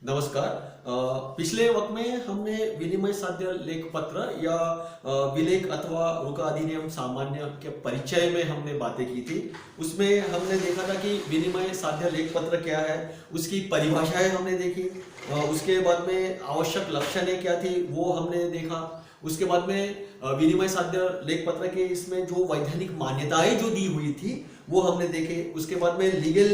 नमस्कार। पिछले वक्त में हमने विनिमय साध्य लेख पत्र या विलेख अथवा रुका अधिनियम सामान्य के परिचय में हमने बातें की थी। उसमें हमने देखा था कि विनिमय साध्य लेख पत्र क्या है, उसकी परिभाषाएं हमने देखी। उसके बाद में आवश्यक लक्षणें क्या थी वो हमने देखा। उसके बाद में विनिमय साध्य लेख पत्र के इसमें जो वैधानिक मान्यताएं जो दी हुई थी वो हमने देखे। उसके बाद में लीगल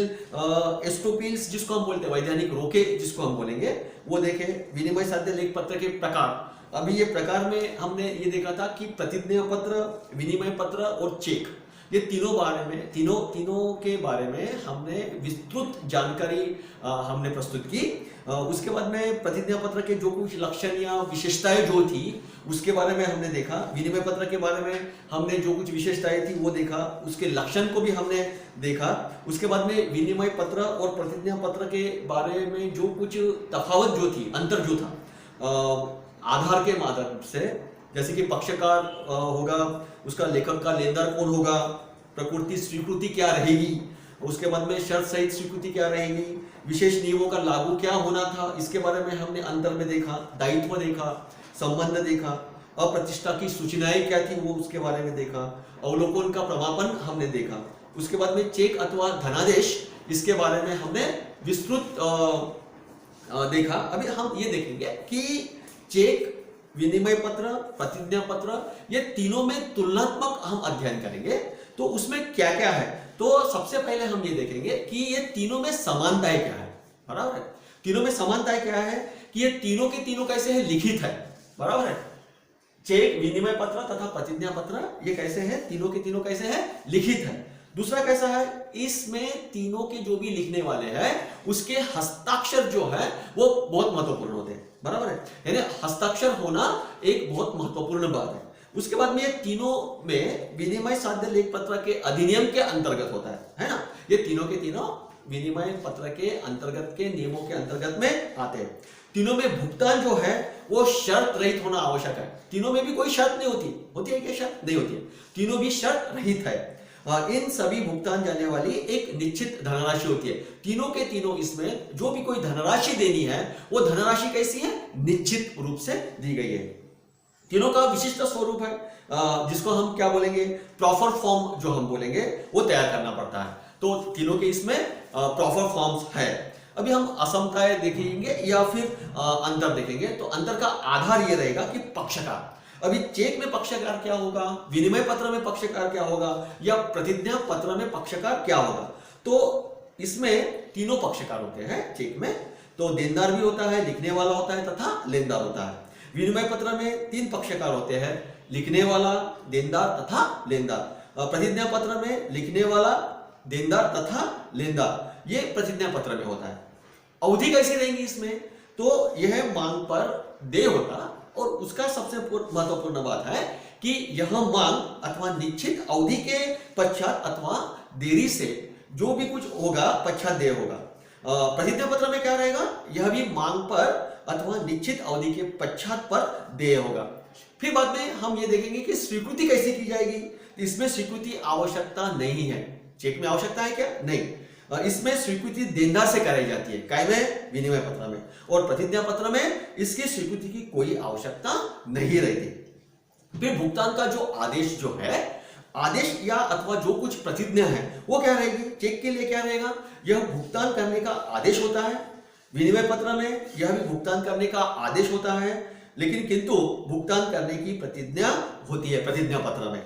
एस्टोपील्स जिसको हम बोलते हैं, वैधानिक रोके जिसको हम बोलेंगे, वो देखे। विनिमय साध्य लेख पत्र के प्रकार, अभी ये प्रकार में हमने ये देखा था कि प्रतिज्ञा पत्र, विनिमय पत्र और चेक, ये तीनों बारे में तीनों के बारे में हमने विस्तृत जानकारी हमने प्रस्तुत की। उसके बाद में प्रतिज्ञा पत्र के जो कुछ लक्षण या विशेषताएं जो थी उसके बारे में हमने देखा। विनिमय पत्र के बारे में हमने जो कुछ विशेषताएं थी वो देखा, उसके लक्षण को भी हमने देखा। उसके बाद में विनिमय पत्र और प्रतिज्ञा पत्र के बारे में जो कुछ तफावत जो थी, अंतर जो था आधार के माध्यम से, जैसे कि पक्षकार होगा, उसका लेखक का लेनदार कौन होगा, प्रकृति स्वीकृति क्या रहेगी, उसके बाद में शर्त सहित स्वीकृति क्या रहेगी, विशेष नियमों का लागू क्या होना था, इसके बारे में हमने अंतर में देखा। दायित्व देखा, संबंध देखा, अप्रतिष्ठा की सूचनाएं क्या थी वो उसके बारे में देखा, अवलोकन का प्रमापन हमने देखा। उसके बाद में चेक अथवा धनादेश, इसके बारे में हमने विस्तृत देखा। अभी हम ये देखेंगे कि चेक, विनिमय पत्र, प्रतिज्ञा पत्र, ये तीनों में तुलनात्मक हम अध्ययन करेंगे। तो उसमें क्या क्या है, तो सबसे पहले हम ये देखेंगे कि ये तीनों में समानताएं क्या है। बराबर है, तीनों में समानताएं क्या है कि ये तीनों के तीनों कैसे है, लिखित है। बराबर है, चेक, विनिमय पत्र तथा प्रतिज्ञा पत्र ये कैसे है, तीनों के तीनों कैसे है, लिखित है। दूसरा कैसा है, इसमें तीनों के जो भी लिखने वाले हैं उसके हस्ताक्षर जो है वो बहुत महत्वपूर्ण होते हैं। बराबर है, यानी हस्ताक्षर होना एक बहुत महत्वपूर्ण बात है। उसके बाद में ये तीनों में विनिमय साध्य लेख पत्र के अधिनियम के अंतर्गत होता है ना। ये तीनों के तीनों विनिमय पत्र के अंतर्गत के नियमों के अंतर्गत में आते हैं। तीनों में भुगतान जो है वो शर्त रहित होना आवश्यक है। तीनों में भी कोई शर्त नहीं होती है क्या, शर्त नहीं होती है, तीनों भी शर्त रहित है। इन सभी भुगतान जाने वाली एक निश्चित धनराशि होती है। तीनों के तीनों इसमें जो भी कोई धनराशि देनी है वो धनराशि कैसी है, निश्चित रूप से दी गई है। तीनों का विशिष्ट स्वरूप है, जिसको हम क्या बोलेंगे, प्रॉपर फॉर्म जो हम बोलेंगे वो तैयार करना पड़ता है। तो तीनों के इसमें प्रॉपर फॉर्म्स है। अभी हम असमताएं देखेंगे या फिर अंतर देखेंगे। तो अंतर का आधार ये रहेगा कि पक्षकार। अभी चेक में पक्षकार क्या होगा, विनिमय पत्र में पक्षकार क्या होगा, या प्रतिज्ञा पत्र में पक्षकार क्या होगा। तो इसमें तीनों पक्षकार होते हैं चेक में। तो देनदार भी होता है, लिखने वाला होता है तथा लेनदार होता है। विनिमय पत्र में तीन पक्षकार होते हैं, लिखने वाला, देनदार तथा लेनदार। प्रतिज्ञा पत्र में लिखने वाला, देनदार तथा लेनदार, ये प्रतिज्ञा पत्र में होता है। अवधि कैसी रहेंगी इसमें, तो यह मांग पर देय होता, और उसका सबसे महत्वपूर्ण बात है कि यह मांग अथवा निश्चित अवधि के पश्चात अथवा देरी से जो भी कुछ होगा पश्चात देय होगा। प्रतिज्ञा पत्र में क्या रहेगा, यह भी मांग पर अथवा निश्चित अवधि के पश्चात पर देय होगा। फिर बाद में हम ये देखेंगे कि स्वीकृति कैसे की जाएगी। इसमें स्वीकृति आवश्यकता नहीं है। चेक में आवश्यकता है क्या, नहीं। इसमें स्वीकृति देनदार से कराई जाती है, काय में, विनिमय पत्र में। और प्रतिज्ञा पत्र में इसकी स्वीकृति की कोई आवश्यकता नहीं रहती। फिर भुगतान का जो आदेश जो है, आदेश या अथवा जो कुछ प्रतिज्ञा है वो क्या रहेगी। चेक के लिए क्या रहेगा, यह भुगतान करने का आदेश होता है। विनिमय पत्र में यह भी भुगतान करने का आदेश होता है, लेकिन किंतु भुगतान करने की प्रतिज्ञा होती है प्रतिज्ञा पत्र में।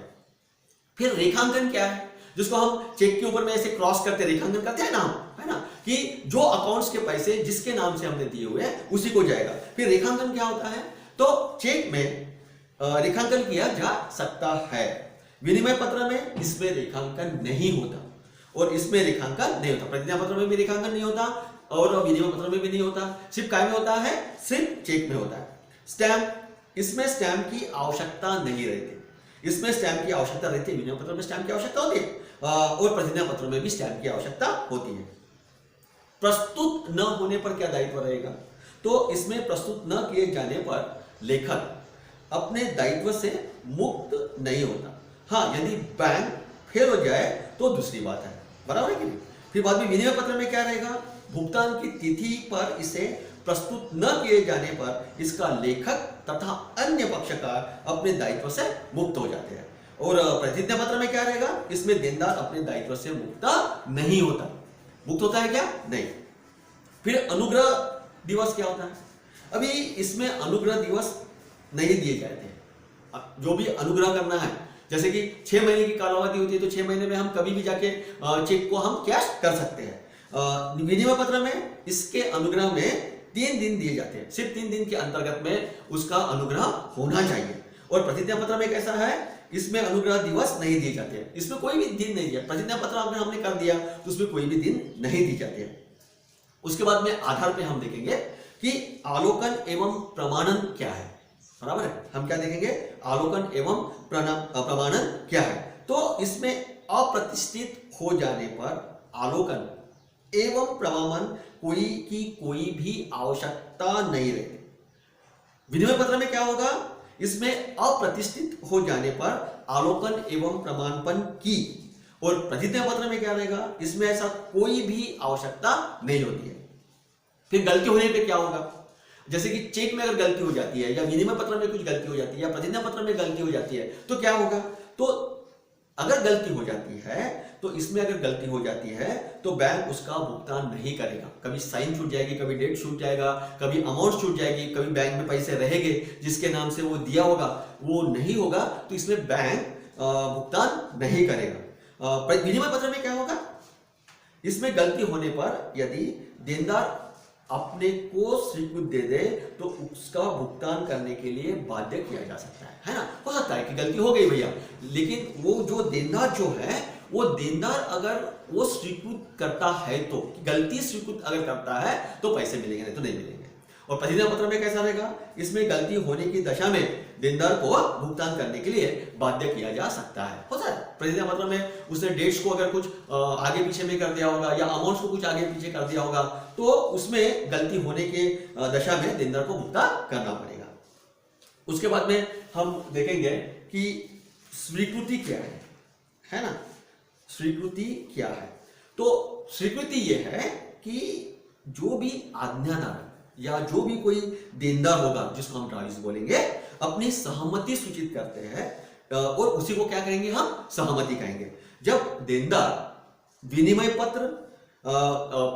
फिर रेखांकन क्या है, जिसको हम चेक के ऊपर में ऐसे क्रॉस करते, रेखांकन करते हैं ना, है ना, कि जो अकाउंट्स के पैसे जिसके नाम से हमने दिए हुए हैं उसी को जाएगा। फिर रेखांकन क्या होता है, तो चेक में रेखांकन किया जा सकता है। विनिमय पत्र में इसमें रेखांकन नहीं होता, और इसमें रेखांकन नहीं होता। प्रतिज्ञा पत्र में भी रेखांकन नहीं होता और विनिमय पत्र में भी नहीं होता। सिर्फ काय में होता है, सिर्फ चेक में होता है। स्टैंप, इसमें स्टैंप की आवश्यकता नहीं रहती। इसमें स्टैंप की आवश्यकता रहती है, विनिमय पत्र में स्टैंप की आवश्यकता होती है, और प्रतिज्ञा पत्र में भी स्टैंप की आवश्यकता होती है। प्रस्तुत न होने पर क्या दायित्व रहेगा, तो इसमें प्रस्तुत न किए जाने पर लेखक अपने दायित्व से मुक्त नहीं होता। हाँ, यदि बैंक फेल हो जाए तो दूसरी बात है। बराबर है कि नहीं। फिर बाद में विनिमय पत्र में क्या रहेगा, भुगतान की तिथि पर इसे प्रस्तुत न किए जाने पर इसका लेखक तथा अन्य पक्षकार अपने दायित्व से मुक्त हो जाते हैं। और प्रतिज्ञा पत्र में क्या रहेगा, इसमें देनदार अपने दायित्व से मुक्त नहीं होता। मुक्त होता है क्या? नहीं। फिर अनुग्रह दिवस क्या होता है? अभी इसमें अनुग्रह दिवस नहीं दिए जाते हैं। जो भी अनुग्रह करना है, जैसे कि 6 महीने की कालावधि होती है, तो 6 महीने में हम कभी भी जाके चेक को हम कैश कर सकते हैं। विनिमय पत्र में इसके अनुग्रह में 3 दिन दिए जाते हैं। सिर्फ 3 दिन के अंतर्गत में उसका अनुग्रह होना चाहिए। और प्रतिज्ञा पत्र में कैसा है, इसमें अनुग्रह दिवस नहीं दिए जाते हैं। इसमें कोई भी दिन नहीं दिया। प्रतिज्ञा पत्र अगर हमने कर दिया तो उसमें कोई भी दिन नहीं दी जाते हैं। उसके बाद में आधार पे हम देखेंगे कि आलोकन एवं प्रमाणन क्या है। बराबर है, हम क्या देखेंगे, आलोकन एवं प्रमाणन क्या है। तो इसमें अप्रतिष्ठित हो जाने पर आलोकन एवं प्रमाणन कोई भी आवश्यकता नहीं रहती। विनिमय पत्र में क्या होगा, इसमें अप्रतिष्ठित हो जाने पर आलोकन एवं प्रमाणपन की, और प्रतिज्ञा पत्र में क्या रहेगा, इसमें ऐसा कोई भी आवश्यकता नहीं होती है। फिर गलती होने पे क्या होगा, जैसे कि चेक में अगर गलती हो जाती है या विनिमय पत्र में कुछ गलती हो जाती है या प्रतिज्ञा पत्र में गलती हो जाती है तो क्या होगा। तो अगर गलती हो जाती है तो इसमें अगर गलती हो जाती है तो बैंक उसका भुगतान नहीं करेगा। कभी साइन छूट जाएगी, कभी डेट छूट जाएगा, कभी अमाउंट छूट जाएगी, कभी बैंक में पैसे रहेंगे जिसके नाम से वो दिया होगा वो नहीं होगा, तो इसमें बैंक भुगतान नहीं करेगा। विनिमय पत्र में क्या होगा, इसमें गलती होने पर यदि देनदार अपने को स्वीकृत दे दे तो उसका भुगतान करने के लिए बाध्य किया जा सकता है ना। हो सकता है कि गलती हो गई भैया, लेकिन वो जो देनदार जो है वो देनदार अगर वो स्वीकृत करता है तो, गलती स्वीकृत अगर करता है तो पैसे मिलेंगे, नहीं तो नहीं मिलेंगे। और प्रतिज्ञा पत्र में कैसा रहेगा, इसमें गलती होने की दशा में देनदार को भुगतान करने के लिए बाध्य किया जा सकता है। होता है प्रतिज्ञा पत्र में उसने डेट्स को अगर कुछ आगे पीछे में कर दिया होगा या अमाउंट्स को कुछ आगे पीछे कर दिया होगा तो उसमें गलती होने के दशा में देनदार को भुगतान करना पड़ेगा। उसके बाद में हम देखेंगे कि स्वीकृति क्या है ना। स्वीकृति क्या है, तो स्वीकृति यह है कि जो भी आज्ञादार या जो भी कोई देनदार होगा जिसको हम ट्रांस बोलेंगे, अपनी सहमति सूचित करते हैं और उसी को क्या कहेंगे, हम सहमति कहेंगे। जब देनदार विनिमय पत्र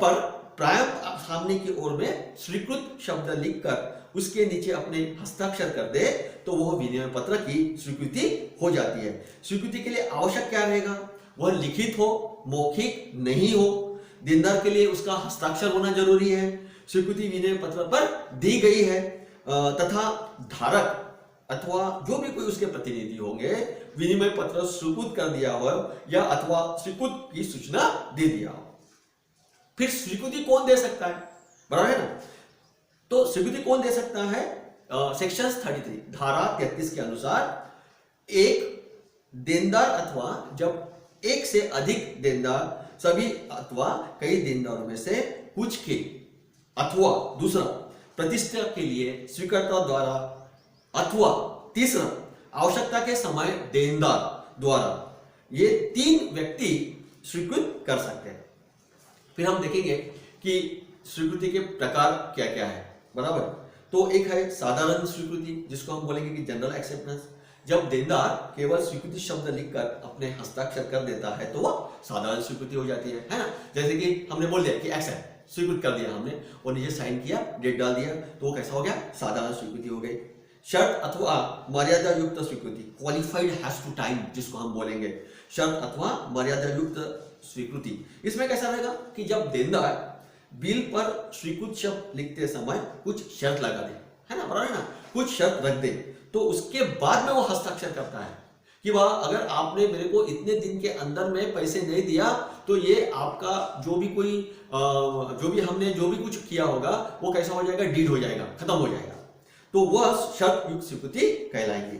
पर प्रायः सामने की ओर में स्वीकृत शब्द लिखकर उसके नीचे अपने हस्ताक्षर कर दे तो वह विनिमय पत्र की स्वीकृति हो जाती है। स्वीकृति के लिए आवश्यक क्या रहेगा, वह लिखित हो, मौखिक नहीं हो, देनदार के लिए उसका हस्ताक्षर होना जरूरी है, स्वीकृति विनिमय पत्र पर दी गई है तथा धारक अथवा जो भी कोई उसके प्रतिनिधि होंगे विनिमय पत्र स्वीकृत कर दिया हो या अथवा स्वीकृत की सूचना दे दिया हो। फिर स्वीकृति कौन दे सकता है, बराबर है ना। तो स्वीकृति कौन दे सकता है, सेक्शन 33 धारा 33 के अनुसार एक देनदार अथवा जब एक से अधिक देनदार सभी अथवा कई देनदारों में से कुछ के अथवा दूसरा प्रतिष्ठा के लिए स्वीकर्ता द्वारा अथवा तीसरा आवश्यकता के समय देनदार द्वारा, ये 3 व्यक्ति स्वीकृत कर सकते हैं। फिर हम देखेंगे कि स्वीकृति के प्रकार क्या क्या है, बराबर। तो एक है साधारण स्वीकृति जिसको हम बोलेंगे कि जनरल एक्सेप्टेंस। जब देनदार केवल स्वीकृति शब्द लिखकर अपने हस्ताक्षर कर देता है तो वह साधारण स्वीकृति हो जाती है ना। जैसे कि हमने बोल दिया कि एक्सेप्ट, स्वीकृत कर दिया हमने और नीचे साइन किया, डेट डाल दिया, तो वो कैसा हो गया, साधारण स्वीकृति हो गई। शर्त अथवा मर्यादा युक्त स्वीकृति, क्वालिफाइड हैज टू टाइम जिसको हम बोलेंगे, शर्त अथवा मर्यादा युक्त स्वीकृति। इसमें कैसा रहेगा कि जब देनदार बिल पर स्वीकृत शब्द लिखते समय कुछ शर्त लगा दे, है ना, बराबर है ना, कुछ शर्त रख दे, तो उसके बाद में वो हस्ताक्षर करता है कि वाह अगर आपने मेरे को इतने दिन के अंदर में पैसे नहीं दिया तो ये आपका जो भी कोई जो भी हमने जो भी कुछ किया होगा वो कैसा हो जाएगा, डीड हो जाएगा, खत्म हो जाएगा, तो वह शर्त युक्त स्वीकृति कहलाएंगी।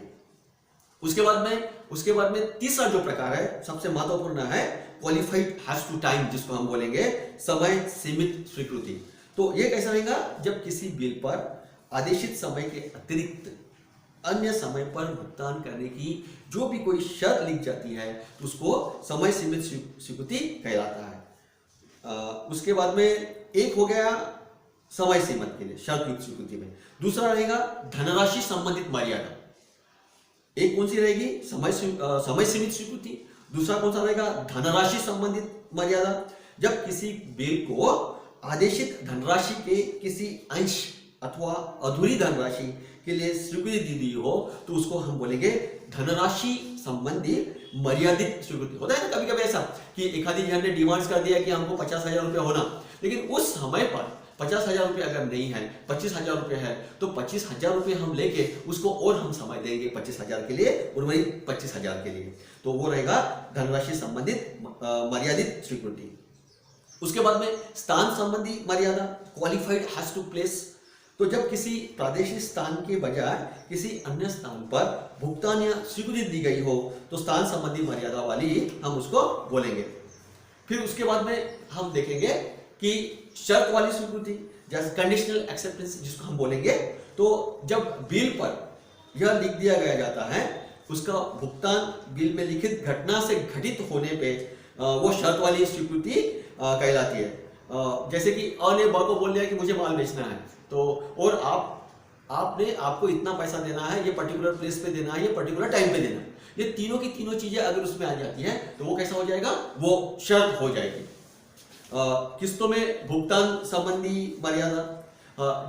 उसके बाद में तीसरा जो प्रकार है सबसे महत्वपूर्ण है क्वालिफाइड हैज टू टाइम जिसको हम बोलेंगे समय सीमित स्वीकृति। तो ये कैसा रहेगा, जब किसी बिल पर आदेशित समय के अतिरिक्त अन्य समय पर भुगतान करने की जो भी कोई शर्त लिख जाती है तो उसको समय सीमित स्वीकृति कहलाता है। उसके बाद में एक हो गया समय सीमित के लिए शर्त युक्त स्वीकृति में, दूसरा रहेगा धनराशि संबंधित मर्यादा। एक कौन सी रहेगी, समय सीमित स्वीकृति, दूसरा कौन सा रहेगा, धनराशि संबंधित मर्यादा। जब किसी बिल को आदेशित धनराशि के किसी अंश अथवा अधूरी धनराशि के लिए स्वीकृति दी गई हो तो उसको हम बोलेंगे धनराशि संबंधी मर्यादित स्वीकृति। होता है ना कभी कभी ऐसा कि एक आदि जन ने डिमांड्स कर दिया कि हमको 50,000 रुपये होना, लेकिन उस समय पर 50,000 रुपये अगर नहीं है, 25,000 रुपये है, तो 25,000 रुपये हम लेके उसको और हम समय देंगे 25,000 के लिए और वही 25,000 के लिए, तो वो रहेगा धनराशि संबंधित मर्यादित स्वीकृति। उसके बाद में स्थान संबंधी मर्यादा, क्वालिफाइड हैज टू प्लेस। तो जब किसी प्रादेशिक स्थान के बजाय किसी अन्य स्थान पर भुगतान या स्वीकृति दी गई हो तो स्थान संबंधी मर्यादा वाली हम उसको बोलेंगे। फिर उसके बाद में हम देखेंगे कि शर्त वाली स्वीकृति, जैसे कंडीशनल एक्सेप्टेंस जिसको हम बोलेंगे, तो जब बिल पर यह लिख दिया गया जाता है उसका भुगतान बिल में लिखित घटना से घटित होने पे वो शर्त वाली स्वीकृति कहलाती है। जैसे कि अ ने ब को बोल दिया कि मुझे माल बेचना है, तो और आपको इतना पैसा देना है, ये पर्टिकुलर प्लेस पे देना है, ये पर्टिकुलर टाइम पे देना है, ये तीनों की तीनों चीजें अगर उसमें आ जाती हैं तो वो कैसा हो जाएगा, वो शर्त हो जाएगी। किस्तों में भुगतान संबंधी मर्यादा,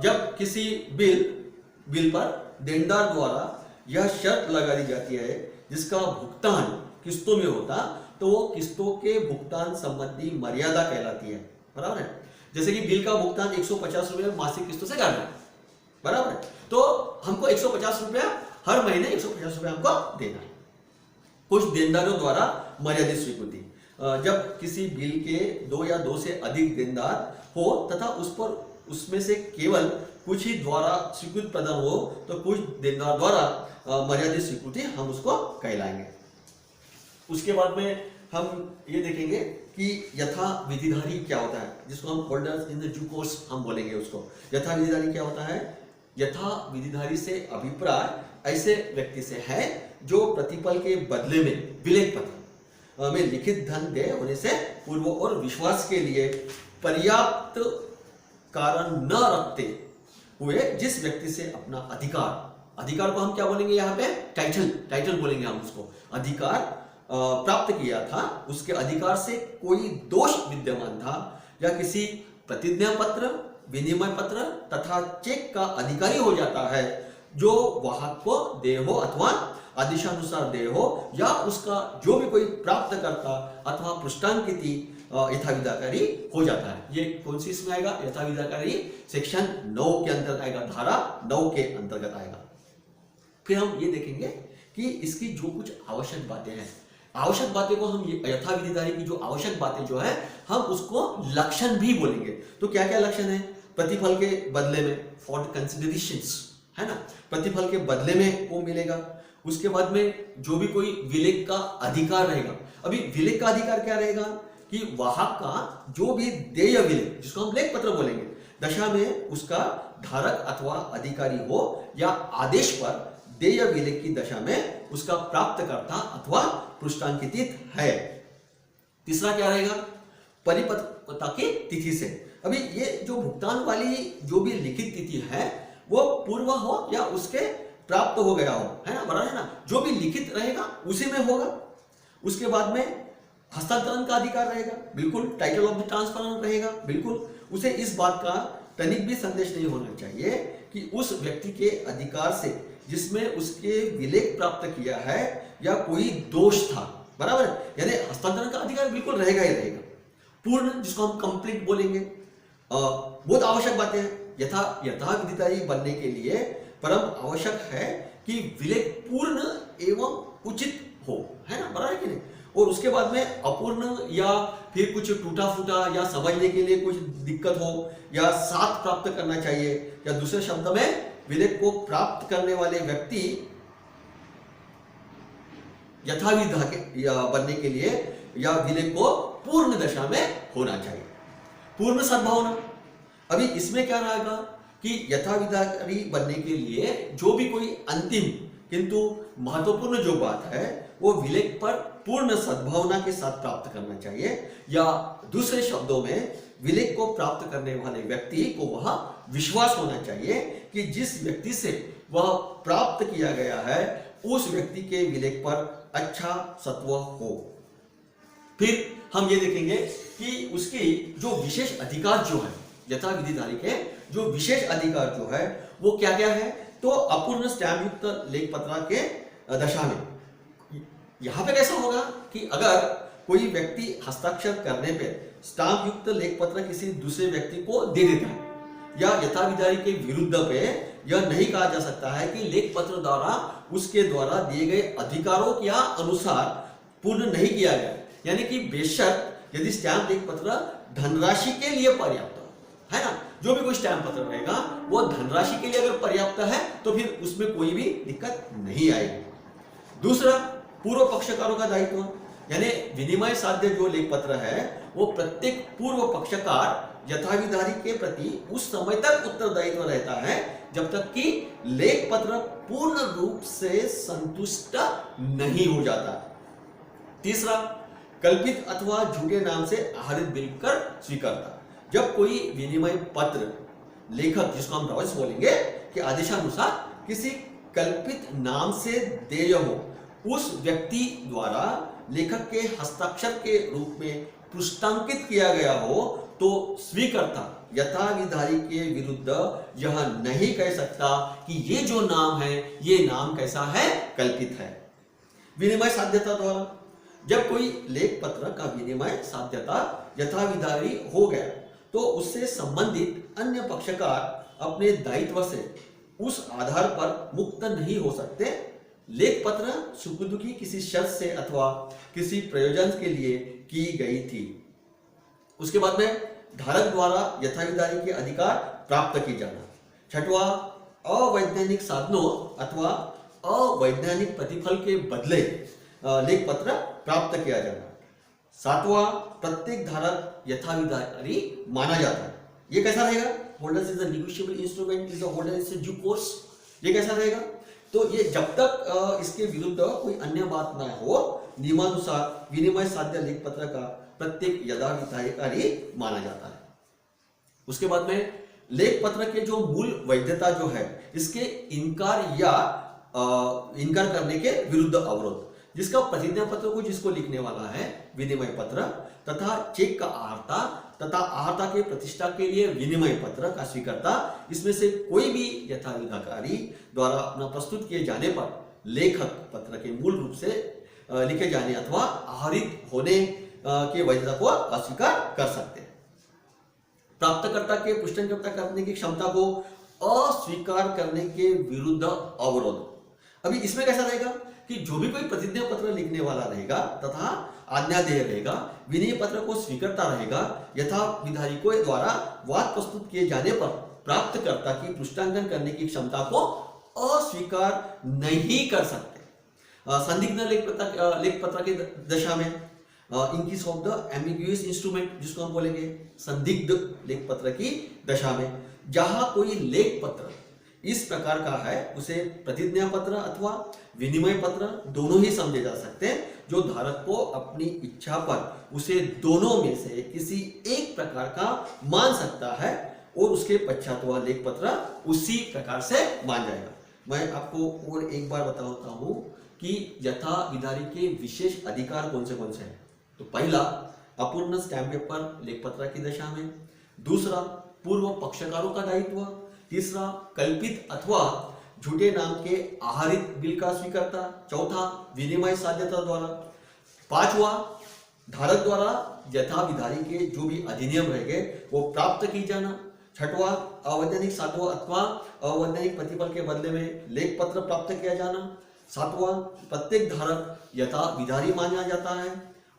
जब किसी बिल पर देनदार द्वारा यह शर्त लगा दी जाती है जिसका भुगतान किस्तों में होता तो वो किस्तों के भुगतान संबंधी मर्यादा कहलाती है। बराबर है। जैसे कि बिल का भुगतान 150 रुपये मासिक किस्तों से करना है, बराबर है, तो हमको 150 रुपया हर महीने 150 रुपया हमको देना है। कुछ देनदारों द्वारा मर्यादित स्वीकृति, जब किसी बिल के 2 या 2 से अधिक देनदार हो तथा उसमें से केवल कुछ ही द्वारा स्वीकृति प्रदान हो तो कुछ देनदार द्वारा मर्यादित स्वीकृति हम उसको कहलाएंगे। उसके बाद में हम ये देखेंगे कि यथा विधिधारी क्या होता है, जिसको हम holders in the due course हम बोलेंगे उसको। यथा विधिधारी क्या होता है, यथा विधिधारी से अभिप्राय ऐसे व्यक्ति से है जो प्रतिफल के बदले में विलेख पत्र में लिखित धन देय होने से पूर्व और विश्वास के लिए पर्याप्त कारण न रखते हुए जिस व्यक्ति से अपना अधिकार को हम क्या बोलेंगे यहाँ पे, टाइटल बोलेंगे हम उसको, अधिकार प्राप्त किया था, उसके अधिकार से कोई दोष विद्यमान था या किसी प्रतिज्ञा पत्र, विनिमय पत्र तथा चेक का अधिकारी हो जाता है जो वाहक को देय हो अथवा आदेशानुसार देय हो या उसका जो भी कोई प्राप्त करता अथवा पृष्ठांकित यथाविधाकारी हो जाता है। ये कौन सी इसमें आएगा, यथाविधाकारी सेक्शन 9 के अंतर्गत आएगा, धारा 9 के अंतर्गत आएगा। फिर हम ये देखेंगे कि इसकी जो कुछ आवश्यक बातें हैं, आवश्यक बातें को हम यथा विधिधारी की जो आवश्यक बातें जो है हम उसको लक्षण भी बोलेंगे। तो क्या क्या लक्षण है, प्रतिफल के बदले में, फॉर कंसिडरेशंस, है ना, प्रतिफल के बदले में वो मिलेगा। उसके बाद में जो भी कोई विलेख का अधिकार रहेगा, अभी विलेख का अधिकार क्या रहेगा कि वाहक का जो भी देय विलेख, जिसको हम लेख पत्र बोलेंगे, दशा में उसका धारक अथवा अधिकारी हो या आदेश पर देय विलेख की दशा में उसका प्राप्तकर्ता अथवा पृष्ठांकित है। तीसरा क्या रहेगा, परिपक्वता की तिथि से। अभी ये जो भुगतान वाली जो भी लिखित तिथि है वो पूर्व हो या उसके प्राप्त हो गया हो, है ना, बराबर है ना, जो भी लिखित रहेगा उसी में होगा। उसके बाद में हस्तांतरण का अधिकार रहेगा, बिल्कुल, टाइटल ऑफ द ट्रांसफर रहेगा, बिल्कुल। उसे इस बात का तनिक भी संदेश नहीं होना चाहिए कि उस व्यक्ति के अधिकार से जिसमें उसके विलेख प्राप्त किया है या कोई दोष था, बराबर, यानी हस्तांतरण का अधिकार बिल्कुल रहेगा ही रहेगा। पूर्ण, जिसको हम कंप्लीट बोलेंगे, बहुत आवश्यक बातें हैं। यथा विधिधारी बनने के लिए परम आवश्यक है कि विलेख पूर्ण एवं उचित हो, है ना, बराबर है कि नहीं। और उसके बाद में अपूर्ण या फिर कुछ टूटा फूटा या समझने के लिए कुछ दिक्कत हो या साथ प्राप्त करना चाहिए, या दूसरे शब्द में विलेख को प्राप्त करने वाले व्यक्ति यथाविधि बनने के लिए या विलेख को पूर्ण दशा में होना चाहिए, पूर्ण सद्भावना। अभी इसमें क्या रहेगा कि यथाविधारी बनने के लिए जो भी कोई अंतिम किंतु महत्वपूर्ण जो बात है वो विलेख पर पूर्ण सद्भावना के साथ प्राप्त करना चाहिए, या दूसरे शब्दों में विलेख को प्राप्त करने वाले व्यक्ति को वह विश्वास होना चाहिए कि जिस व्यक्ति से वह प्राप्त किया गया है उस व्यक्ति के विलेख पर अच्छा सत्व हो। फिर हम ये देखेंगे कि उसकी जो विशेष अधिकार जो है, यथा विधिधारी के जो विशेष अधिकार जो है वो क्या क्या है। तो अपूर्ण स्टैम्प युक्त लेख पत्र के दशा में यहां पे कैसा होगा कि अगर कोई व्यक्ति हस्ताक्षर करने पे स्टाम्प युक्त लेख पत्र किसी दूसरे व्यक्ति को दे देता है, या यथाविधारी के विरुद्ध पे यह नहीं कहा जा सकता है कि लेख पत्र द्वारा उसके द्वारा दिए गए अधिकारों के अनुसार पूर्ण नहीं किया गया, यानी कि बेशक यदि स्टैम्प लेख पत्र धनराशि के लिए पर्याप्त है ना, जो भी कोई स्टैम्प पत्र रहेगा वो धनराशि के लिए अगर पर्याप्त है तो फिर उसमें कोई भी दिक्कत नहीं आएगी। दूसरा, पूर्व पक्षकारों का दायित्व, यानी विनिमय साध्य जो लेख पत्र है वो प्रत्येक पूर्व पक्षकार यथाविधारी के प्रति उस समय तक उत्तरदायित्व रहता है जब तक कि लेख पत्र पूर्ण रूप से संतुष्ट नहीं हो जाता। तीसरा, कल्पित अथवा झूठे नाम से आहरित बिल कर स्वीकारता, जब कोई विनिमय पत्र लेखक, जिसको हम रॉयल्स बोलेंगे, के आदेशानुसार किसी कल्पित नाम से देय हो, उस व्यक्ति द्वारा लेखक के हस्ताक्षर के रूप में पुष्टांकित किया गया हो, तो स्वीकर्ता यथाविधारी के विरुद्ध यह नहीं कह सकता कि ये जो नाम है ये नाम कैसा है, कल्पित है। विनिमय साध्यता द्वारा, जब कोई लेख पत्र का विनिमय साध्यता यथाविधारी हो गया तो उससे संबंधित अन्य पक्षकार अपने दायित्व से उस आधार पर मुक्त नहीं हो सकते। लेख पत्र सुपुर्द की किसी शर्त से अथवा किसी प्रयोजन के लिए की गई थी। उसके बाद में धारक द्वारा यथाविधारी के अधिकार प्राप्त की जाना। छठवां, अवैधानिक साधनों अथवा अवैधानिक प्रतिफल के बदले लेख पत्र प्राप्त किया जाना। सातवां, प्रत्येक धारक यथाविधारी माना जाता है। ये कैसा रहेगा? Holder is a negotiable instrument, is a holder is a due course. ये कैसा रहेगा? तो ये जब तक इसके विरुद्ध कोई अन्य बात ना हो, नियमानुसार विनिमय साध्य लेख पत्र का प्रत्येक यथाविधारी माना जाता है। उसके बाद में लेख पत्र के जो मूल वैधता जो है, इसके इनकार या इनकार करने के विरुद्ध अवरोध, जिसका प्रतिज्ञा पत्र को जिसको लिखने वाला है विनिमय पत्र, तथा चेक का आहर्ता तथा आहर्ता के प्रतिष्ठा के लिए विनिमय पत्र का स्वीकर्ता, इसमें से कोई भी यथाविधाकारी द्वारा अपना प्रस्तुत किए जाने पर लेखक पत्र के मूल रूप से लिखे जाने अथवा आहरित होने के वैधता को अस्वीकार कर सकते हैं। प्राप्तकर्ता के पुष्टनकर्ता करने की क्षमता को अस्वीकार करने के विरुद्ध अवरोध। अभी इसमें कैसा रहेगा कि जो भी कोई प्रतिज्ञा पत्र लिखने वाला रहेगा तथा आज्ञादेय रहेगा, विनय पत्र को स्वीकारता रहेगा, यथाविधारी को द्वारा वाद प्रस्तुत किए जाने पर प्राप्तकर्ता की पुष्टांकन करने की क्षमता को अस्वीकार नहीं कर सकते। संदिग्ध लेख पत्र की दशा में in case of the ambiguous instrument, जिसको हम बोलेंगे संदिग्ध लेख पत्र की दशा में, जहां कोई लेख पत्र इस प्रकार का है उसे प्रतिज्ञा पत्र अथवा विनिमय पत्र दोनों ही समझे जा सकते हैं, जो धारक को अपनी इच्छा पर उसे दोनों में से किसी एक प्रकार का मान सकता है और उसके पश्चात वह लेख पत्र उसी प्रकार से मान जाएगा। मैं आपको और एक बार बताता हूं कि यथाविधारी के विशेष अधिकार कौन से हैं। तो पहला, अपूर्ण स्टैम्प पेपर लेख पत्र की दशा में। दूसरा, पूर्व पक्षकारों का दायित्व। तीसरा, कल्पित अथवा झूठे नाम के आहरित बिल का स्वीकर्ता। चौथा, विनिमय साध्यता द्वारा। पांचवा, धारक द्वारा यथाविधारी के जो भी अधिनियम रहेंगे वो प्राप्त की जाना। छठवा, अवैधानिक साधनों अथवा अवैधानिक प्रतिफल के बदले में लेख पत्र प्राप्त किया जाना। सातवां, प्रत्येक धारक यथाविधारी माना जाता है।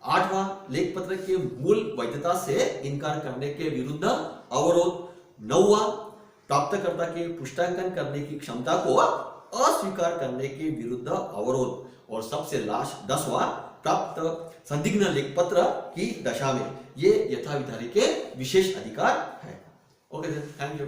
आठवां, लेख पत्र के मूल वैधता से इनकार करने के विरुद्ध अवरोध। नौवां, प्राप्तकर्ता के पुष्टांकन करने की क्षमता को अस्वीकार करने के विरुद्ध अवरोध। और सबसे लास्ट 10वां, प्राप्त संदिग्ध लेख पत्र की दशा में ये यथाविधारी के विशेष अधिकार है। Okay, thank you.